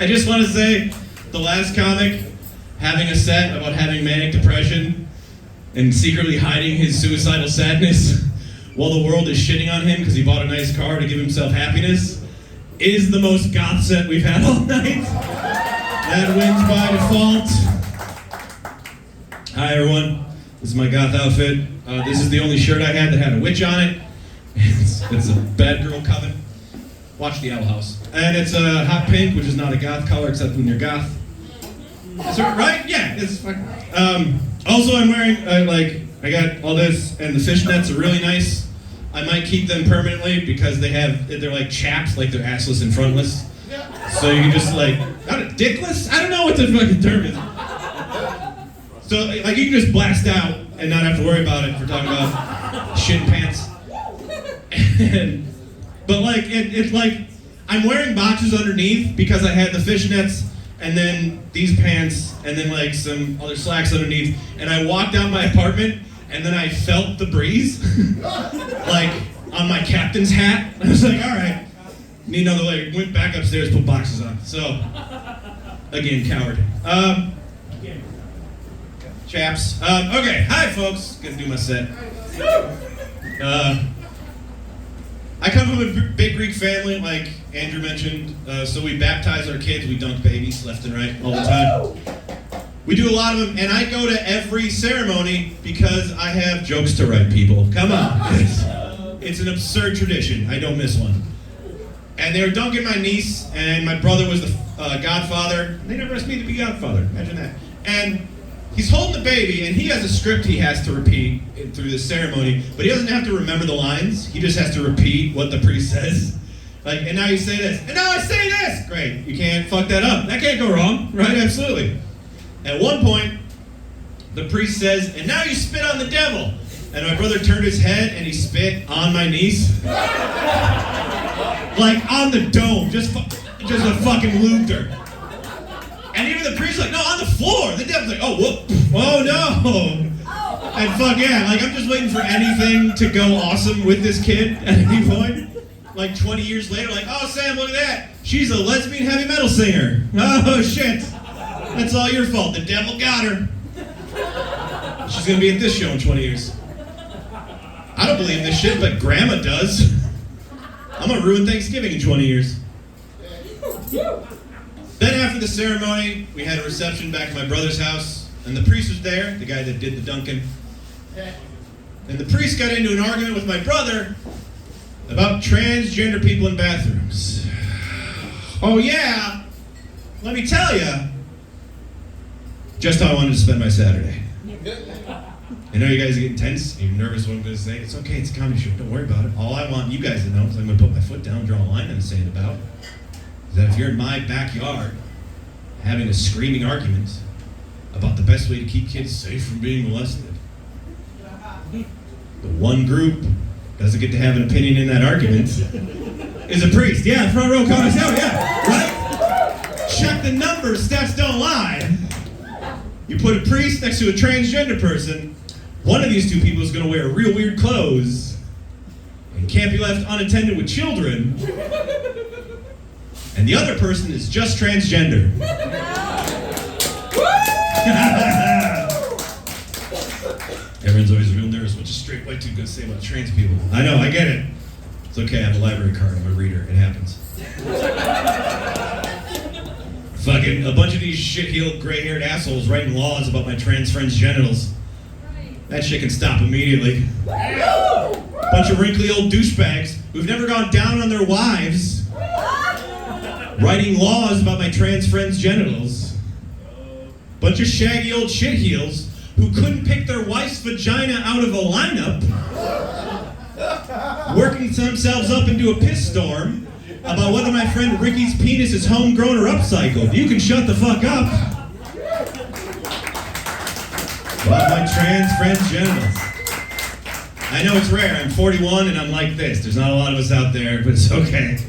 I just want to say, the last comic having a set about having manic depression and secretly hiding his suicidal sadness while the world is shitting on him because he bought a nice car to give himself happiness is the most goth set we've had all night. That wins by default. Hi everyone, this is my goth outfit. This is the only shirt I had that had a witch on it. It's a bad girl coven. Watch the Owl House. And it's a hot pink, which is not a goth color except when you're goth. That's right? Yeah, it's fine. Also, I'm wearing, I got all this, and the fishnets are really nice. I might keep them permanently because they're like chaps, like they're assless and frontless. So you can just dickless? I don't know what the fucking term is. So, you can just blast out and not have to worry about it if we're talking about shit pants. But it's like, I'm wearing boxers underneath because I had the fishnets and then these pants and then some other slacks underneath. And I walked out my apartment and then I felt the breeze, on my captain's hat. I was like, all right, need another leg. Went back upstairs, put boxes on. So, again, coward. Chaps. Okay, hi folks. Gonna do my set. I come from a big Greek family, like Andrew mentioned, so we baptize our kids, we dunk babies left and right all the time. We do a lot of them, and I go to every ceremony because I have jokes to write, people. Come on. It's an absurd tradition. I don't miss one. And they were dunking my niece, and my brother was the godfather. They never asked me to be godfather. Imagine that. And he's holding the baby, and he has a script he has to repeat through the ceremony, but he doesn't have to remember the lines. He just has to repeat what the priest says. And now you say this, and now I say this. Great, you can't fuck that up. That can't go wrong, right? Absolutely. At one point, the priest says, and now you spit on the devil. And my brother turned his head, and he spit on my niece. On the dome, just a fucking lubed her. And even the priest's like, no, on the floor. The devil's like, oh, whoop. Oh, no. And fuck yeah, I'm just waiting for anything to go awesome with this kid at any point. 20 years later, oh, Sam, look at that. She's a lesbian heavy metal singer. Oh, shit. That's all your fault. The devil got her. She's going to be at this show in 20 years. I don't believe this shit, but Grandma does. I'm going to ruin Thanksgiving in 20 years. Then after the ceremony, we had a reception back at my brother's house, and the priest was there, the guy that did the dunking. And the priest got into an argument with my brother about transgender people in bathrooms. Oh yeah, let me tell you, just how I wanted to spend my Saturday. I know you guys are getting tense, you're nervous what I'm going to say. It's okay, it's a comedy show, don't worry about it. All I want you guys to know is I'm going to put my foot down, draw a line, and say it about. That if you're in my backyard having a screaming argument about the best way to keep kids safe from being molested, the one group doesn't get to have an opinion in that argument is a priest. Yeah, front row Kolas out, yeah, right? Check the numbers, stats don't lie. You put a priest next to a transgender person, one of these two people is going to wear real weird clothes and can't be left unattended with children. And the other person is just transgender. Everyone's always real nervous what a straight white dude gonna say about trans people. I know, I get it. It's okay, I have a library card, I'm a reader, it happens. Fucking a bunch of these shit-heeled, gray-haired assholes writing laws about my trans friends' genitals. That shit can stop immediately. Bunch of wrinkly old douchebags who've never gone down on their wives writing laws about my trans friends' genitals. Bunch of shaggy old shitheels who couldn't pick their wife's vagina out of a lineup, working themselves up into a piss storm about whether my friend Ricky's penis is homegrown or upcycled. You can shut the fuck up. About my trans friends' genitals. I know it's rare, I'm 41 and I'm like this. There's not a lot of us out there, but it's okay.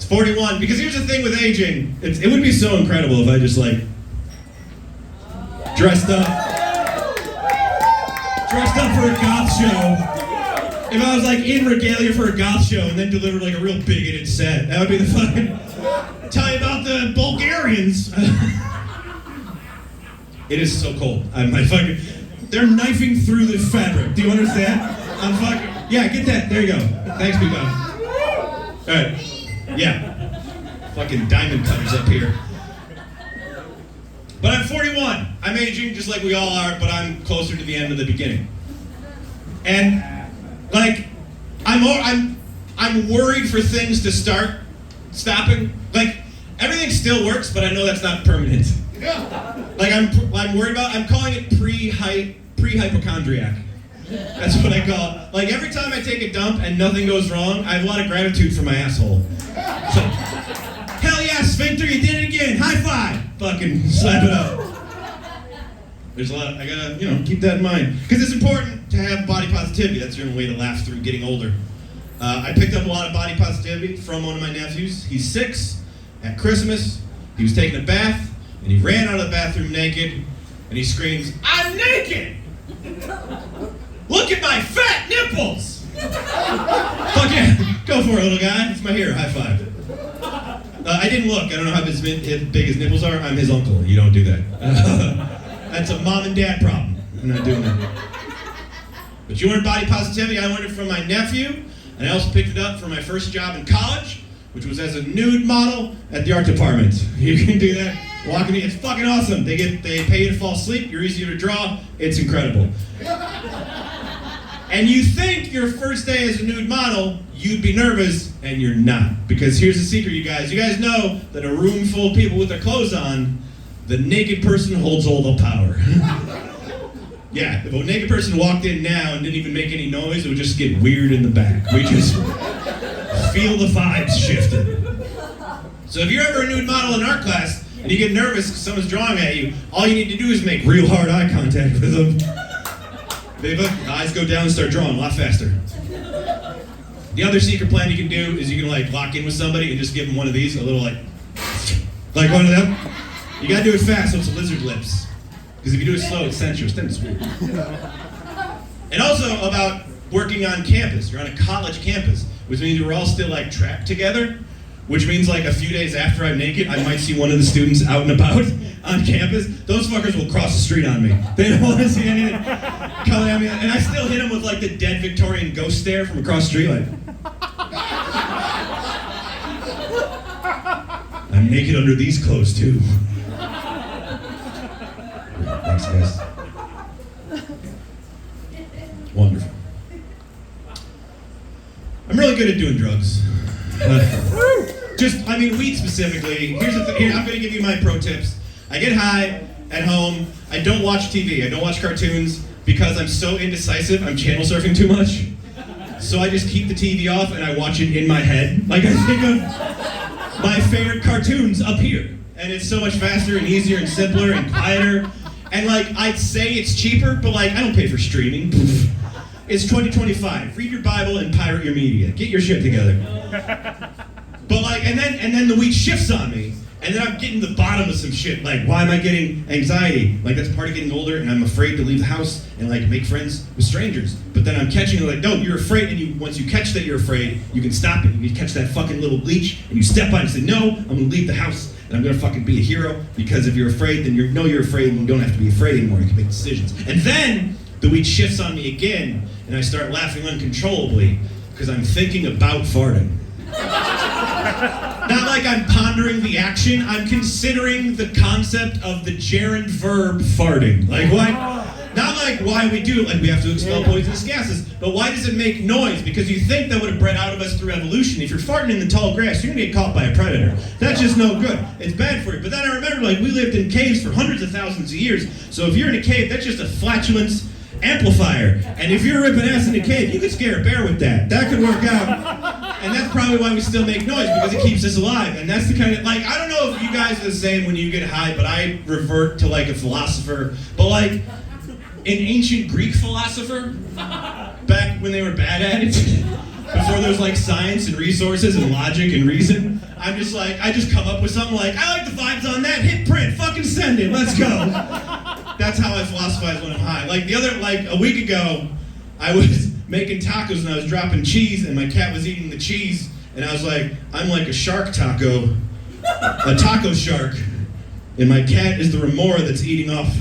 41, because here's the thing with aging, it would be so incredible if I just dressed up for a goth show, If I was like in regalia for a goth show and then delivered like a real bigoted set, that would be the fucking. Tell you about the Bulgarians. It is so cold. They're knifing through the fabric. Do you understand? I'm fucking. Yeah, get that. There you go. Thanks, Peacock. All right. Yeah. Fucking diamond cutters up here. But I'm 41. I'm aging just like we all are, but I'm closer to the end of the beginning. And like, I'm worried for things to start stopping. Like, everything still works, but I know that's not permanent. Like I'm worried about. I'm calling it pre-hypochondriac. That's what I call it. Like every time I take a dump and nothing goes wrong, I have a lot of gratitude for my asshole. So, hell yeah, sphincter, you did it again. High five. Fucking slap it up. There's a lot. I gotta, keep that in mind because it's important to have body positivity. That's the only way to laugh through getting older. I picked up a lot of body positivity from one of my nephews. He's 6. At Christmas, he was taking a bath and he ran out of the bathroom naked and he screams, "I'm naked! Look at my fat nipples!" Fuck yeah, go for it, little guy. It's my hero. High five. I didn't look. I don't know how big his nipples are. I'm his uncle. You don't do that. That's a mom and dad problem. I'm not doing that. But you learned body positivity. I learned it from my nephew, and I also picked it up for my first job in college, which was as a nude model at the art department. You can do that. Walking in, it's fucking awesome. They pay you to fall asleep. You're easier to draw. It's incredible. And you think your first day as a nude model, you'd be nervous, and you're not. Because here's the secret, you guys. You guys know that a room full of people with their clothes on, the naked person holds all the power. Yeah, if a naked person walked in now and didn't even make any noise, it would just get weird in the back. We just feel the vibes shifting. So if you're ever a nude model in art class, and you get nervous because someone's drawing at you, all you need to do is make real hard eye contact with them. The eyes go down and start drawing a lot faster. The other secret plan you can do is you can like lock in with somebody and just give them one of these, a little like one of them. You gotta do it fast so it's lizard lips. Because if you do it slow, it's sensuous, then it's weird. And also about working on campus. You're on a college campus, which means we're all still like trapped together. Which means like a few days after I'm naked, I might see one of the students out and about on campus. Those fuckers will cross the street on me. They don't want to see anything coming at me. And I still hit them with like the dead Victorian ghost stare from across the street, like. I'm naked under these clothes too. Thanks, guys. Wonderful. I'm really good at doing drugs. Weed specifically. Here's the thing. I'm going to give you my pro tips. I get high at home. I don't watch TV. I don't watch cartoons because I'm so indecisive. I'm channel surfing too much. So I just keep the TV off and I watch it in my head. Like I think of my favorite cartoons up here. And it's so much faster and easier and simpler and quieter. And like, I'd say it's cheaper, but like, I don't pay for streaming. It's 2025. Read your Bible and pirate your media. Get your shit together. But like, and then the weed shifts on me, and then I'm getting to the bottom of some shit. Like, why am I getting anxiety? Like, that's part of getting older, and I'm afraid to leave the house and like make friends with strangers. But then I'm catching like, no, you're afraid, and once you catch that you're afraid, you can stop it. You can catch that fucking little leech, and you step on it and say, no, I'm gonna leave the house, and I'm gonna fucking be a hero. Because if you're afraid, then you're afraid, and you don't have to be afraid anymore. You can make decisions. And then the weed shifts on me again, and I start laughing uncontrollably because I'm thinking about farting. Not like I'm pondering the action, I'm considering the concept of the gerund verb farting. Like why? Not like why we do it, like we have to expel poisonous gases, but why does it make noise? Because you think that would have bred out of us through evolution. If you're farting in the tall grass, you're gonna get caught by a predator. That's just no good. It's bad for you. But then I remember, like, we lived in caves for hundreds of thousands of years, so if you're in a cave, that's just a flatulence amplifier. And if you're ripping ass in a cave, you could scare a bear with that. That could work out. And that's probably why we still make noise, because it keeps us alive. And that's the kind of, like, I don't know if you guys are the same when you get high, but I revert to like a philosopher. But like, an ancient Greek philosopher, back when they were bad at it, before there was like science and resources and logic and reason, I'm just like, I just come up with something like, I like the vibes on that, hit print, fucking send it, let's go. That's how I philosophize when I'm high. Like a week ago, I making tacos and I was dropping cheese and my cat was eating the cheese and I was like, I'm like a shark taco, a taco shark, and my cat is the remora that's eating off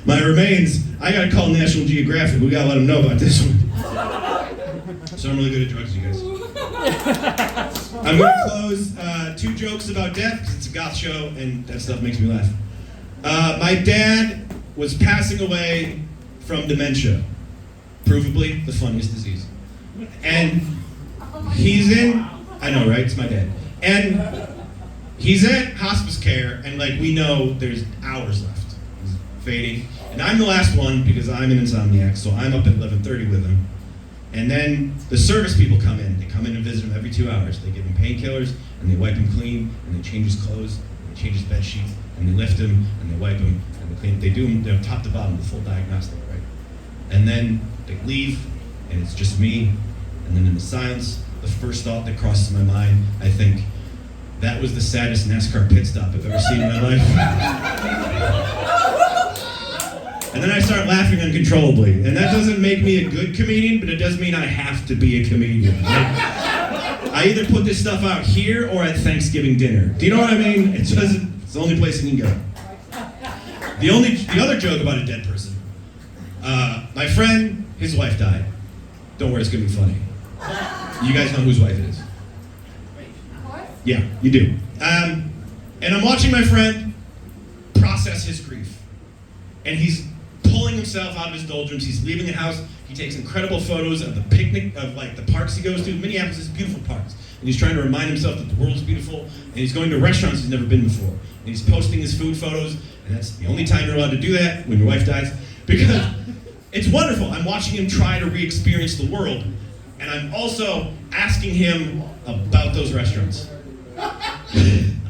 my remains. I gotta call National Geographic. We gotta let them know about this one. So I'm really good at drugs, you guys. I'm gonna close 2 jokes about death because it's a goth show and that stuff makes me laugh. My dad was passing away from dementia, provably the funniest disease. And he's in, I know, right? It's my dad. And he's at hospice care, and like we know there's hours left. He's fading. And I'm the last one because I'm an insomniac, so I'm up at 11:30 with him. And then the service people come in. They come in and visit him every 2 hours. They give him painkillers, and they wipe him clean, and they change his clothes, and they change his bed sheets, and they lift him, and they wipe him, and they clean. They do him, they're top to bottom, the full diagnostic, right? And then they leave, and it's just me. And then in the silence, the first thought that crosses my mind, I think, that was the saddest NASCAR pit stop I've ever seen in my life. And then I start laughing uncontrollably. And that doesn't make me a good comedian, but it does mean I have to be a comedian. I either put this stuff out here or at Thanksgiving dinner. Do you know what I mean? It's the only place you can go. The other joke about a dead person. My friend, his wife died. Don't worry, it's gonna be funny. You guys know whose wife it is. Yeah, you do. And I'm watching my friend process his grief. And he's pulling himself out of his doldrums. He's leaving the house. He takes incredible photos of the picnic, of like the parks he goes to. Minneapolis has beautiful parks. And he's trying to remind himself that the world's beautiful. And he's going to restaurants he's never been before. And he's posting his food photos. And that's the only time you're allowed to do that, when your wife dies. Because it's wonderful. I'm watching him try to re-experience the world. And I'm also asking him about those restaurants.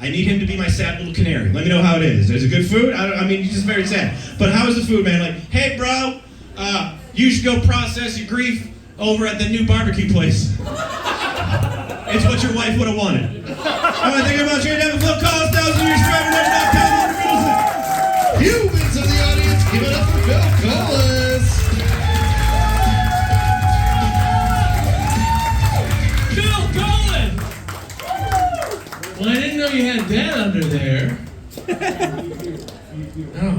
I need him to be my sad little canary. Let me know how it is. Is it good food? I mean, he's just very sad. But how is the food, man? Like, hey, bro, you should go process your grief over at the new barbecue place. It's what your wife would have wanted. All right, thinking about you, Devin Flip, Kolas, $1,000 Humans of the audience, give it up for Bill Kolas. Bill Kolas! Well, I didn't know you had that under there. Oh.